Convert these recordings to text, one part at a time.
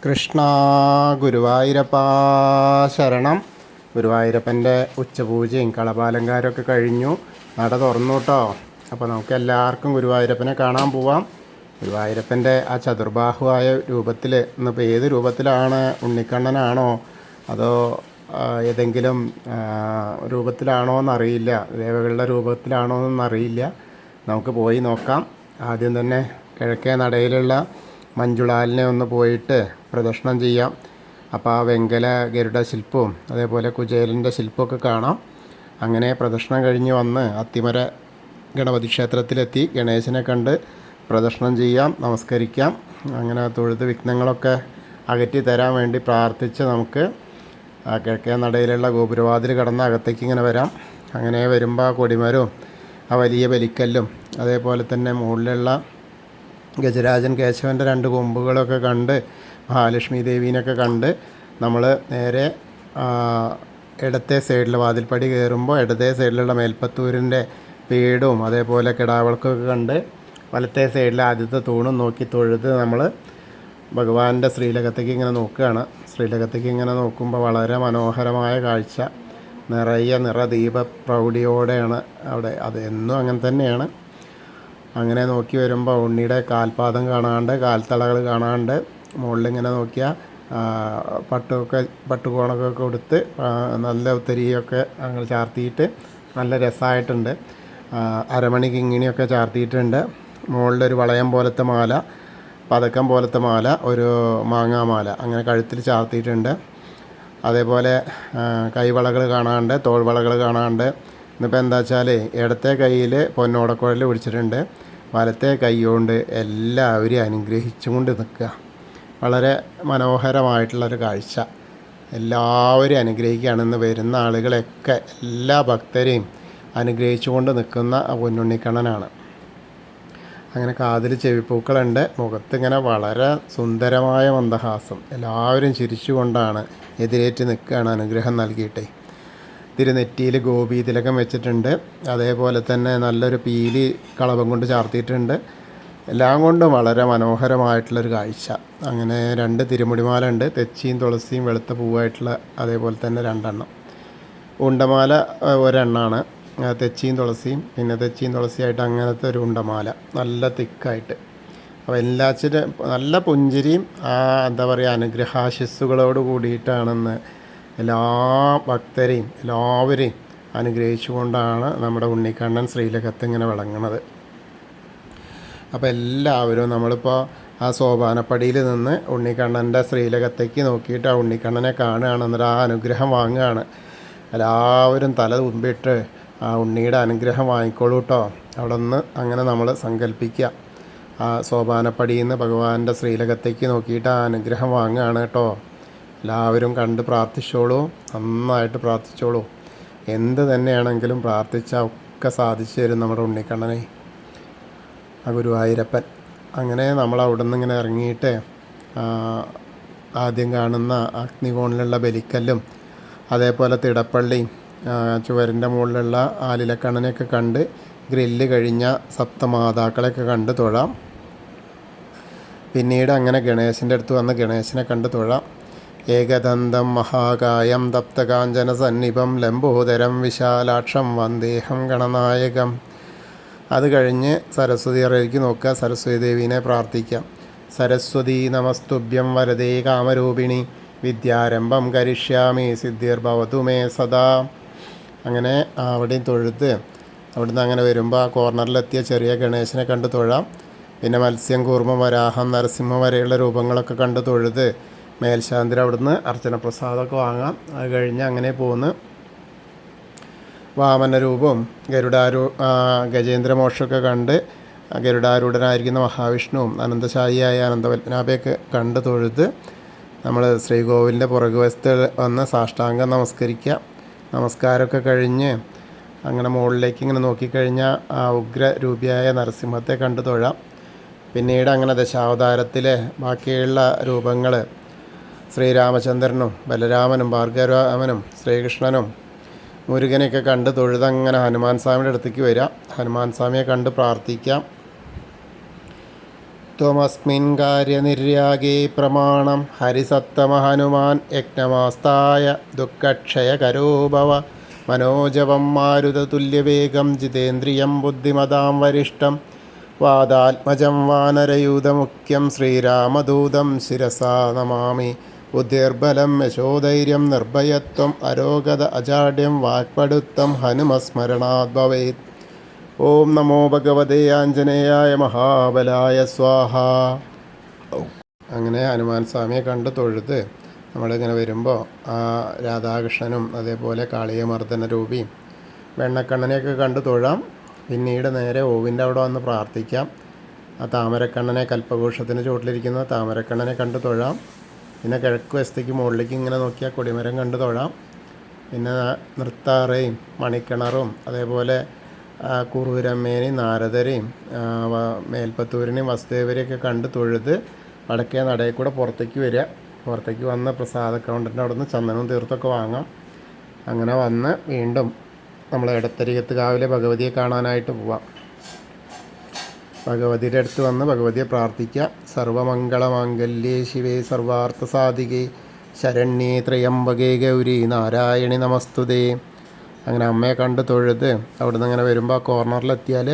കൃഷ്ണ ഗുരുവായൂരപ്പ ശരണം. ഗുരുവായൂരപ്പൻ്റെ ഉച്ചപൂജയും കളഭാലങ്കാരമൊക്കെ കഴിഞ്ഞു. നട തുറന്നു കേട്ടോ. അപ്പോൾ നമുക്ക് എല്ലാവർക്കും ഗുരുവായൂരപ്പനെ കാണാൻ പോവാം. ഗുരുവായൂരപ്പൻ്റെ ആ ചതുർബാഹുവായ രൂപത്തിൽ ഇന്നിപ്പോൾ ഏത് രൂപത്തിലാണ്, ഉണ്ണിക്കണ്ണനാണോ അതോ ഏതെങ്കിലും രൂപത്തിലാണോ എന്നറിയില്ല, ദേവകളുടെ രൂപത്തിലാണോ എന്നറിയില്ല. നമുക്ക് പോയി നോക്കാം. ആദ്യം തന്നെ കിഴക്കേ നടയിലുള്ള മഞ്ജുളാലിനെ ഒന്ന് പോയിട്ട് പ്രദക്ഷിണം ചെയ്യാം. അപ്പോൾ ആ വെങ്കല ഗരുഡ ശില്പവും അതേപോലെ കുചേലൻ്റെ ശില്പമൊക്കെ കാണാം. അങ്ങനെ പ്രദക്ഷിണം കഴിഞ്ഞ് വന്ന് അത്തിമര ഗണപതി ക്ഷേത്രത്തിലെത്തി ഗണേശനെ കണ്ട് പ്രദക്ഷിണം ചെയ്യാം, നമസ്കരിക്കാം. അങ്ങനെ തൊഴുത് വിഘ്നങ്ങളൊക്കെ അകറ്റി തരാൻ വേണ്ടി പ്രാർത്ഥിച്ച് നമുക്ക് കിഴക്കേ നടയിലുള്ള ഗോപുരവാതിൽ കടന്ന് അകത്തേക്ക് ഇങ്ങനെ വരാം. അങ്ങനെ വരുമ്പോൾ ആ കൊടിമരവും ആ വലിയ ബലിക്കല്ലും അതേപോലെ തന്നെ മുകളിലുള്ള ഗജരാജൻ കേശവൻ്റെ 2 കൊമ്പുകളൊക്കെ കണ്ട് മഹാലക്ഷ്മി ദേവീനൊക്കെ കണ്ട് നമ്മൾ നേരെ ഇടത്തെ സൈഡിൽ വാതിൽപ്പടി കയറുമ്പോൾ ഇടത്തെ സൈഡിലുള്ള മേൽപ്പത്തൂരിൻ്റെ വീടും അതേപോലെ കിടാവിളക്കൊക്കെ കണ്ട് വലത്തെ സൈഡിൽ ആദ്യത്തെ തൂണും നോക്കി തൊഴുത് നമ്മൾ ഭഗവാന്റെ ശ്രീലകത്തേക്ക് ഇങ്ങനെ നോക്കുകയാണ്. ശ്രീലകത്തേക്ക് ഇങ്ങനെ നോക്കുമ്പോൾ വളരെ മനോഹരമായ കാഴ്ച, നിറയെ നിറദീപ പ്രൗഢിയോടെയാണ് അവിടെ. അത് എന്നും അങ്ങനെ തന്നെയാണ്. അങ്ങനെ നോക്കി വരുമ്പോൾ ഉണ്ണിയുടെ കാൽപാദം കാണാണ്ട്, കാൽത്തളകൾ കാണാണ്ട്, മുകളിലിങ്ങനെ നോക്കിയാൽ പട്ടുകോണൊക്കെ കൊടുത്ത് നല്ല ഉത്തരിയൊക്കെ അങ്ങനെ ചാർത്തിയിട്ട് നല്ല രസമായിട്ടുണ്ട്. അരമണി കിങ്ങിണിയൊക്കെ ചാർത്തിയിട്ടുണ്ട്. മുകളിലൊരു വളയം പോലത്തെ മാല, പതക്കം പോലത്തെ മാല, ഒരു മാങ്ങാമാല അങ്ങനെ കഴുത്തിൽ ചാർത്തിയിട്ടുണ്ട്. അതേപോലെ കൈവളകൾ കാണാണ്ട്, തോൾവളകൾ കാണാണ്ട്. ഇന്നിപ്പോൾ എന്താ വെച്ചാൽ ഇടത്തെ കയ്യിൽ പൊന്നോടക്കുഴൽ പിടിച്ചിട്ടുണ്ട്, വലത്തെ കൈ കൊണ്ട് എല്ലാവരെയും അനുഗ്രഹിച്ചുകൊണ്ട് നിൽക്കുക. വളരെ മനോഹരമായിട്ടുള്ളൊരു കാഴ്ച. എല്ലാവരെയും അനുഗ്രഹിക്കുകയാണെന്ന് വരുന്ന ആളുകളെയൊക്കെ എല്ലാ ഭക്തരെയും അനുഗ്രഹിച്ചുകൊണ്ട് നിൽക്കുന്ന പൊന്നുണ്ണിക്കണ്ണനാണ്. അങ്ങനെ കാതിൽ ചെവിപ്പൂക്കളുണ്ട്, മുഖത്തിങ്ങനെ വളരെ സുന്ദരമായ മന്ദഹാസം. എല്ലാവരും ചിരിച്ചുകൊണ്ടാണ് എതിരേറ്റ് നിൽക്കുകയാണ് അനുഗ്രഹം നൽകിയിട്ടേ. തിരുനെറ്റിയിൽ ഗോപി തിലകം വെച്ചിട്ടുണ്ട്. അതേപോലെ തന്നെ നല്ലൊരു പീലി കളഭം കൊണ്ട് ചാർത്തിയിട്ടുണ്ട്. എല്ലാം കൊണ്ടും വളരെ മനോഹരമായിട്ടുള്ളൊരു കാഴ്ച. അങ്ങനെ 2 തിരുമുടിമാല ഉണ്ട്, തെച്ചിയും തുളസിയും വെളുത്ത പൂവായിട്ടുള്ള, അതേപോലെ തന്നെ 2 എണ്ണം. ഉണ്ടമാല ഒരെണ്ണമാണ്, തെച്ചിയും തുളസിയും, പിന്നെ തെച്ചിയും തുളസിയായിട്ട് അങ്ങനത്തെ ഒരു ഉണ്ടമാല നല്ല തിക്കായിട്ട്. അപ്പോൾ എല്ലാച്ചിനും നല്ല പുഞ്ചിരിയും എന്താ പറയുക അനുഗ്രഹാശിസ്സുകളോട് കൂടിയിട്ടാണെന്ന് എല്ലാ ഭക്തരെയും എല്ലാവരെയും അനുഗ്രഹിച്ചുകൊണ്ടാണ് നമ്മുടെ ഉണ്ണിക്കണ്ണൻ ശ്രീലകത്ത് ഇങ്ങനെ വിളങ്ങുന്നത്. അപ്പോൾ എല്ലാവരും നമ്മളിപ്പോൾ ആ സോപാനപ്പടിയിൽ നിന്ന് ഉണ്ണിക്കണ്ണൻ്റെ ശ്രീലകത്തേക്ക് നോക്കിയിട്ട് ആ ഉണ്ണിക്കണ്ണനെ കാണുകയാണ്, എന്നിട്ട് ആ അനുഗ്രഹം വാങ്ങുകയാണ്. എല്ലാവരും തല തുമ്പിട്ട് ആ ഉണ്ണിയുടെ അനുഗ്രഹം വാങ്ങിക്കോളൂ കേട്ടോ. അവിടെ നിന്ന് അങ്ങനെ നമ്മൾ സങ്കല്പിക്കുക. ആ സോപാനപ്പടിയിൽ നിന്ന് ഭഗവാന്റെ ശ്രീലകത്തേക്ക് നോക്കിയിട്ട് ആ അനുഗ്രഹം വാങ്ങുകയാണ് കേട്ടോ. എല്ലാവരും കണ്ട് പ്രാർത്ഥിച്ചോളൂ, നന്നായിട്ട് പ്രാർത്ഥിച്ചോളൂ. എന്ത് തന്നെയാണെങ്കിലും പ്രാർത്ഥിച്ചാൽ ഒക്കെ സാധിച്ചു തരും നമ്മുടെ ഉണ്ണിക്കണ്ണനെ, ആ ഗുരുവായൂരപ്പൻ. അങ്ങനെ നമ്മൾ അവിടെ നിന്ന് ഇങ്ങനെ ഇറങ്ങിയിട്ട് ആദ്യം കാണുന്ന അഗ്നികോണിലുള്ള ബലിക്കല്ലും അതേപോലെ തിടപ്പള്ളിയും ചുവരിൻ്റെ മുകളിലുള്ള ആലിലക്കണ്ണനെയൊക്കെ കണ്ട് ഗ്രില്ല് കഴിഞ്ഞ സപ്തമാതാക്കളെയൊക്കെ കണ്ട് തൊഴാം. പിന്നീട് അങ്ങനെ ഗണേശൻ്റെ അടുത്ത് വന്ന് ഗണേശനെ കണ്ട് തൊഴാം. ഏകദന്തം മഹാകായം തപ്തകാഞ്ചന സന്നിഭം ലംബോദരം വിശാലാക്ഷം വന്ദേഹം ഗണനായകം. അത് കഴിഞ്ഞ് സരസ്വതി അറയിലേക്ക് നോക്കുക, സരസ്വതി ദേവീനെ പ്രാർത്ഥിക്കാം. സരസ്വതി നമസ്തുഭ്യം വരദേ കാമരൂപിണി വിദ്യാരംഭം കരിഷ്യാമി സിദ്ധിർഭവതു മേ സദാ. അങ്ങനെ അവിടെയും തൊഴുത്ത് അവിടുന്ന് അങ്ങനെ വരുമ്പോൾ ആ കോർണറിലെത്തിയ ചെറിയ ഗണേശനെ കണ്ട് തൊഴാം. പിന്നെ മത്സ്യം, കൂർമ്മം, വരാഹം, നരസിംഹം വരെയുള്ള രൂപങ്ങളൊക്കെ കണ്ട് തൊഴുത് മേൽശാന്തിൽ അവിടുന്ന് അർച്ചന പ്രസാദമൊക്കെ വാങ്ങാം. അത് കഴിഞ്ഞ് അങ്ങനെ പോന്ന് വാമനരൂപവും ഗജേന്ദ്രമോക്ഷമൊക്കെ കണ്ട് ഗരുഡാരൂഢനായിരിക്കുന്ന മഹാവിഷ്ണുവും അനന്തശായിയായ അനന്തപത്മനാഭയൊക്കെ കണ്ട് തൊഴുത് നമ്മൾ ശ്രീകോവിലിൻ്റെ പുറകുവശത്ത് വന്ന് സാഷ്ടാംഗം നമസ്കരിക്കുക. നമസ്കാരമൊക്കെ കഴിഞ്ഞ് അങ്ങനെ മുകളിലേക്ക് ഇങ്ങനെ നോക്കിക്കഴിഞ്ഞാൽ ആ ഉഗ്രരൂപിയായ നരസിംഹത്തെ കണ്ട് തൊഴാം. പിന്നീട് അങ്ങനെ ദശാവതാരത്തിലെ ബാക്കിയുള്ള രൂപങ്ങൾ ശ്രീരാമചന്ദ്രനും ബലരാമനും ഭാർഗവരാമനും ശ്രീകൃഷ്ണനും മുരുകനെയൊക്കെ കണ്ട് തൊഴുതങ്ങനെ ഹനുമാൻ സ്വാമിയുടെ അടുത്തേക്ക് വരിക. ഹനുമാൻ സ്വാമിയെ കണ്ട് പ്രാർത്ഥിക്കാം. ത്വമസ്മിൻ കാര്യനിര്യാഗേ പ്രമാണം ഹരിസത്തമഹനുമാൻ യജ്ഞമാസ്തായ ദുഃഖക്ഷയകരോ ഭവ മനോജവം മാരുതതുല്യവേഗം ജിതേന്ദ്രിയം ബുദ്ധിമതാം വരിഷ്ടം വാദാത്മജം വാനരയൂഥമുഖ്യം ശ്രീരാമദൂതം ശിരസാ നമാമി ബുദ്ധിർബലം യശോധൈര്യം നിർഭയത്വം അരോഗത അജാഡ്യം വാക്പടുത്തം ഹനുമസ്മരണാത് ഭവേത്. ഓം നമോ ഭഗവതേ ആഞ്ജനേയായ മഹാബലായ സ്വാഹ. അങ്ങനെ ഹനുമാൻ സ്വാമിയെ കണ്ട് തൊഴുത് നമ്മളിങ്ങനെ വരുമ്പോൾ ആ രാധാകൃഷ്ണനും അതേപോലെ കാളിയമർദ്ദന രൂപിയും വെണ്ണക്കണ്ണനെയൊക്കെ കണ്ട് തൊഴാം. പിന്നീട് നേരെ ഓവിൻ്റെ അവിടെ വന്ന് പ്രാർത്ഥിക്കാം. ആ താമരക്കണ്ണനെ, കൽപ്പവൃക്ഷത്തിന് ചുവട്ടിലിരിക്കുന്ന താമരക്കണ്ണനെ കണ്ട് തൊഴാം. പിന്നെ കിഴക്ക് വശത്തേക്ക് മുകളിലേക്ക് ഇങ്ങനെ നോക്കിയാൽ കൊടിമരം കണ്ട് തൊഴാം. പിന്നെ നൃത്താറയും മണിക്കിണറും അതേപോലെ കുറൂരമ്മേനെയും നാരദരെയും മേൽപ്പത്തൂരിനെയും വസുദേവരെയൊക്കെ കണ്ട് തൊഴുത് വടക്കേ നടയിൽ കൂടെ പുറത്തേക്ക് വരിക. പുറത്തേക്ക് വന്ന് പ്രസാദ കൗണ്ടറിൻ്റെ അവിടെ നിന്ന് ചന്ദനവും തീർത്തൊക്കെ വാങ്ങാം. അങ്ങനെ വന്ന് വീണ്ടും നമ്മൾ എടത്തരികത്ത് കാവിലെ ഭഗവതിയെ കാണാനായിട്ട് പോവാം. ഭഗവതിയുടെ അടുത്ത് വന്ന് ഭഗവതിയെ പ്രാർത്ഥിക്കുക. സർവമംഗളമാംഗല്യേ ശിവേ സർവാർത്ഥ സാധികേ ശരണ്യേ ത്രയംബകേ ഗൗരി നാരായണി നമസ്തുതേ. അങ്ങനെ അമ്മയെ കണ്ട് തൊഴുത് അവിടെ നിന്ന് അങ്ങനെ വരുമ്പോൾ ആ കോർണറിലെത്തിയാൽ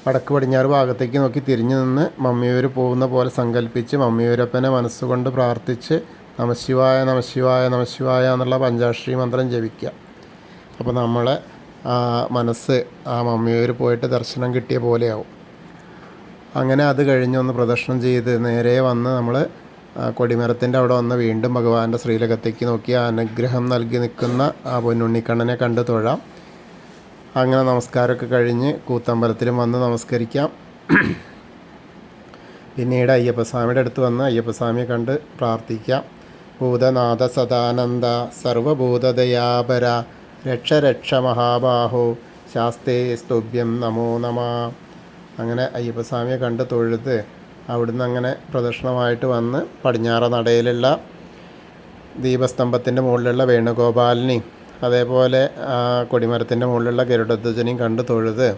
വടക്ക് പടിഞ്ഞാറ് ഭാഗത്തേക്ക് നോക്കി തിരിഞ്ഞു നിന്ന് മമ്മിയൂർ പോകുന്ന പോലെ സങ്കല്പിച്ച് മമ്മിയൂരപ്പനെ മനസ്സുകൊണ്ട് പ്രാർത്ഥിച്ച് നമശിവായ നമശിവായ നമശിവായ എന്നുള്ള പഞ്ചാക്ഷരി മന്ത്രം ജപിക്കുക. അപ്പോൾ നമ്മളെ മനസ്സ് ആ മമ്മിയൂർ പോയിട്ട് ദർശനം കിട്ടിയ പോലെയാവും. അങ്ങനെ അത് കഴിഞ്ഞൊന്ന് പ്രദർശനം ചെയ്ത് നേരെ വന്ന് നമ്മൾ കൊടിമരത്തിൻ്റെ അവിടെ വന്ന് വീണ്ടും ഭഗവാന്റെ ശ്രീലകത്തേക്ക് നോക്കി അനുഗ്രഹം നൽകി നിൽക്കുന്ന ആ പൊന്നുണ്ണിക്കണ്ണനെ കണ്ട് തൊഴാം. അങ്ങനെ നമസ്കാരമൊക്കെ കഴിഞ്ഞ് കൂത്തമ്പലത്തിലും വന്ന് നമസ്കരിക്കാം. പിന്നീട് അയ്യപ്പസ്വാമിയുടെ അടുത്ത് വന്ന് അയ്യപ്പസ്വാമിയെ കണ്ട് പ്രാർത്ഥിക്കാം. ഭൂതനാഥ സദാനന്ദ സർവഭൂതദയാപര രക്ഷ രക്ഷ മഹാബാഹോ ശാസ്തേ സ്തുഭ്യം നമോ നമ. അങ്ങനെ അയ്യപ്പസ്വാമിയെ കണ്ട് തൊഴുത് അവിടുന്ന് അങ്ങനെ പ്രദക്ഷിണമായിട്ട് വന്ന് പടിഞ്ഞാറ നടയിലുള്ള ദീപസ്തംഭത്തിൻ്റെ മുകളിലുള്ള വേണുഗോപാലിനെയും അതേപോലെ കൊടിമരത്തിൻ്റെ മുകളിലുള്ള ഗരുഡധ്വജനെയും കണ്ട് തൊഴുത്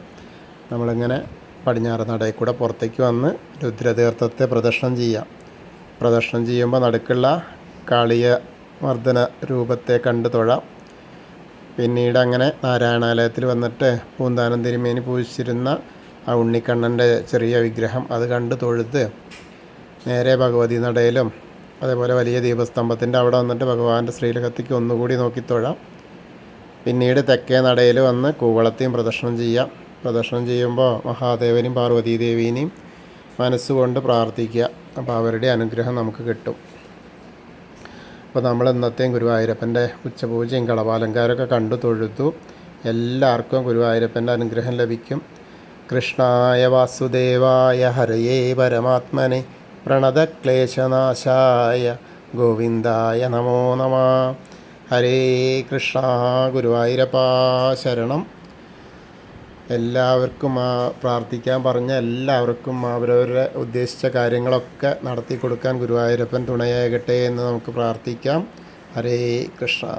നമ്മളിങ്ങനെ പടിഞ്ഞാറ് നടയിൽ കൂടെ പുറത്തേക്ക് വന്ന് രുദ്രതീർത്ഥത്തെ പ്രദക്ഷിണം ചെയ്യാം. പ്രദക്ഷിണം ചെയ്യുമ്പോൾ നടുക്കുള്ള കാളിയമർദ്ദന രൂപത്തെ കണ്ട് തൊഴാം. പിന്നീട് അങ്ങനെ നാരായണാലയത്തിൽ വന്നിട്ട് പൂന്താനം തിരുമേനി പൂജിച്ചിരുന്ന ആ ഉണ്ണിക്കണ്ണൻ്റെ ചെറിയ വിഗ്രഹം അത് കണ്ട് തൊഴുത് നേരെ ഭഗവതി നടയിലും അതേപോലെ വലിയ ദീപസ്തംഭത്തിൻ്റെ അവിടെ വന്നിട്ട് ഭഗവാന്റെ ശ്രീലകത്തേക്ക് ഒന്നുകൂടി നോക്കി തൊഴാം. പിന്നീട് തെക്കേ നടയിൽ വന്ന് കൂവളത്തെയും പ്രദക്ഷിണം ചെയ്യാം. പ്രദക്ഷിണം ചെയ്യുമ്പോൾ മഹാദേവനെയും പാർവതീദേവീനെയും മനസ്സുകൊണ്ട് പ്രാർത്ഥിക്കുക. അപ്പോൾ അവരുടെ അനുഗ്രഹം നമുക്ക് കിട്ടും. അപ്പോൾ നമ്മൾ ഇന്നത്തെയും ഗുരുവായൂരപ്പൻ്റെ ഉച്ചപൂജയും കളഭാലങ്കാരമൊക്കെ കണ്ടു തൊഴുതു. എല്ലാവർക്കും ഗുരുവായൂരപ്പൻ്റെ അനുഗ്രഹം ലഭിക്കും. കൃഷ്ണായ വാസുദേവായ ഹരയേ പരമാത്മനെ പ്രണതക്ലേശനാശായ ഗോവിന്ദായ നമോ നമ. ഹരേ കൃഷ്ണ. ഗുരുവായൂരപ്പാ ശരണം. എല്ലാവർക്കും പ്രാർത്ഥിക്കാൻ പറഞ്ഞ എല്ലാവർക്കും അവരവരുടെ ഉദ്ദേശിച്ച കാര്യങ്ങളൊക്കെ നടത്തി കൊടുക്കാൻ ഗുരുവായൂരപ്പൻ തുണയാകട്ടെ എന്ന് നമുക്ക് പ്രാർത്ഥിക്കാം. ഹരേ കൃഷ്ണ.